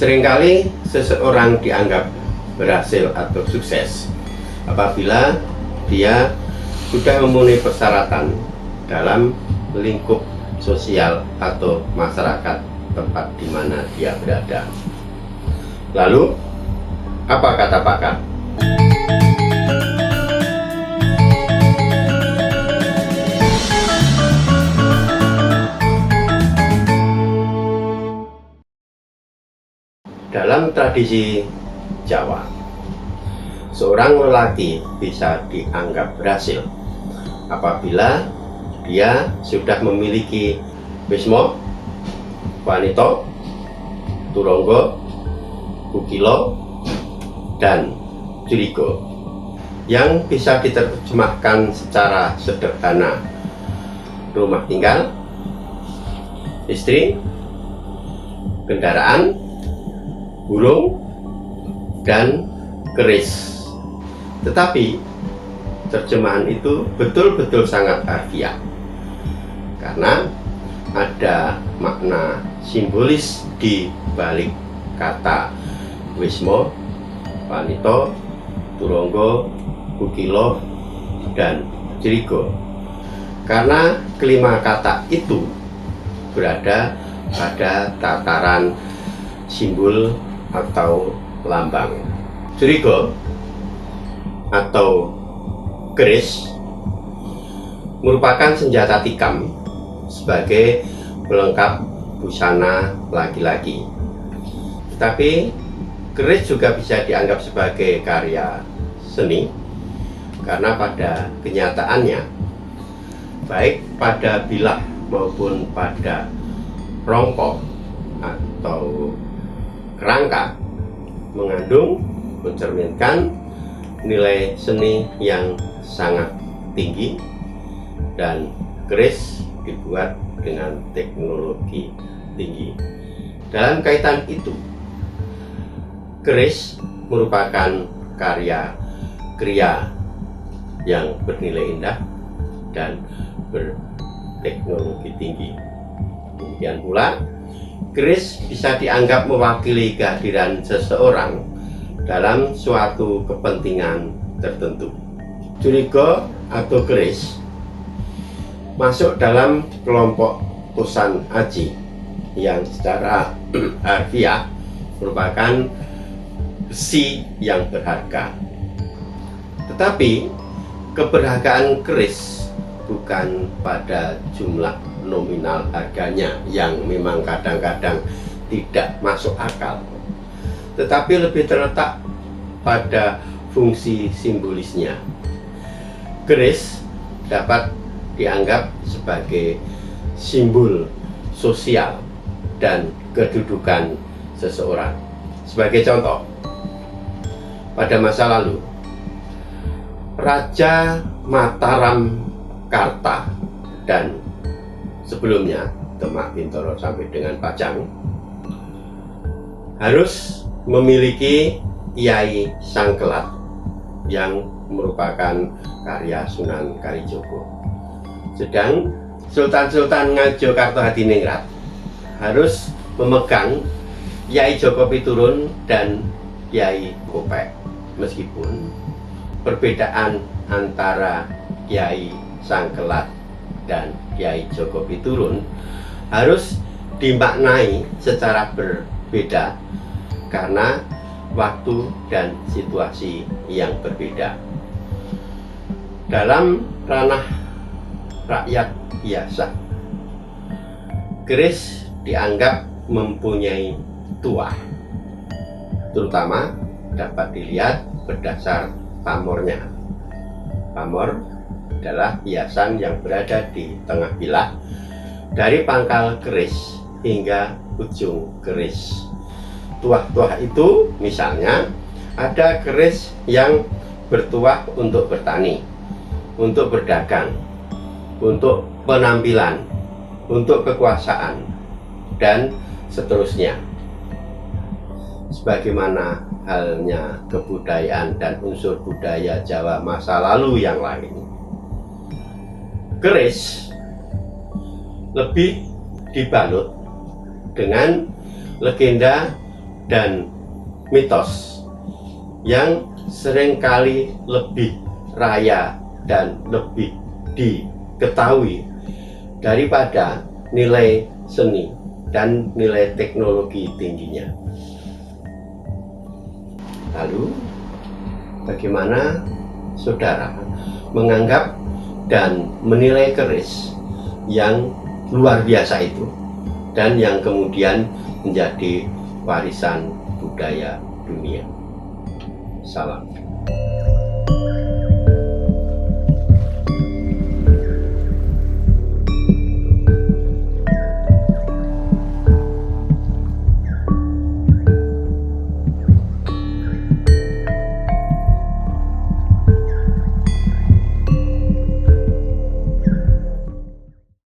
Seringkali seseorang dianggap berhasil atau sukses apabila dia sudah memenuhi persyaratan dalam lingkup sosial atau masyarakat tempat di mana dia berada. Lalu, apa kata pakar? Dalam tradisi Jawa, seorang lelaki bisa dianggap berhasil apabila dia sudah memiliki wisma, wanita, turangga, kukila, dan curiga, yang bisa diterjemahkan secara sederhana: rumah tinggal, istri, kendaraan, burung, dan keris. Tetapi terjemahan itu betul-betul sangat harfiah, karena ada makna simbolis di balik kata wisma, wanita, turangga, kukila, dan curiga, karena kelima kata itu berada pada tataran simbol atau lambang. Curiga atau keris merupakan senjata tikam sebagai pelengkap busana laki-laki. Tetapi keris juga bisa dianggap sebagai karya seni, karena pada kenyataannya, baik pada bilah maupun pada rongkok atau kerangka, mengandung, mencerminkan nilai seni yang sangat tinggi, dan keris dibuat dengan teknologi tinggi. Dalam kaitan itu, keris merupakan karya kriya yang bernilai indah dan berteknologi tinggi. Demikian pula, keris bisa dianggap mewakili kehadiran seseorang dalam suatu kepentingan tertentu. Curiga atau keris masuk dalam kelompok kusan aji yang secara harfiah merupakan besi yang berharga. Tetapi keberhargaan keris bukan pada jumlah nominal harganya yang memang kadang-kadang tidak masuk akal, tetapi lebih terletak pada fungsi simbolisnya. Keris dapat dianggap sebagai simbol sosial dan kedudukan seseorang. Sebagai contoh, pada masa lalu, Raja Mataram Karta dan sebelumnya Demak Bintoro sampai dengan Pajang harus memiliki Kyai Sangkelat yang merupakan karya Sunan Kalijogo. Sedang Sultan-Sultan Ngajo Kartohadiningrat harus memegang Kyai Joko Piturun dan Kyai Kopek. Meskipun perbedaan antara Kyai Sangkelat dan Kyai Joko Piturun harus dimaknai secara berbeda karena waktu dan situasi yang berbeda. Dalam ranah rakyat biasa, keris dianggap mempunyai tuah, terutama dapat dilihat berdasar pamornya. Pamor adalah hiasan yang berada di tengah bilah dari pangkal keris hingga ujung keris. Tuah-tuah itu misalnya ada keris yang bertuah untuk bertani, untuk berdagang, untuk penampilan, untuk kekuasaan, dan seterusnya. Sebagaimana halnya kebudayaan dan unsur budaya Jawa masa lalu yang lain, keris lebih dibalut dengan legenda dan mitos yang seringkali lebih raya dan lebih diketahui daripada nilai seni dan nilai teknologi tingginya. Lalu, bagaimana saudara menganggap dan menilai keris yang luar biasa itu dan yang kemudian menjadi warisan budaya dunia? Salam.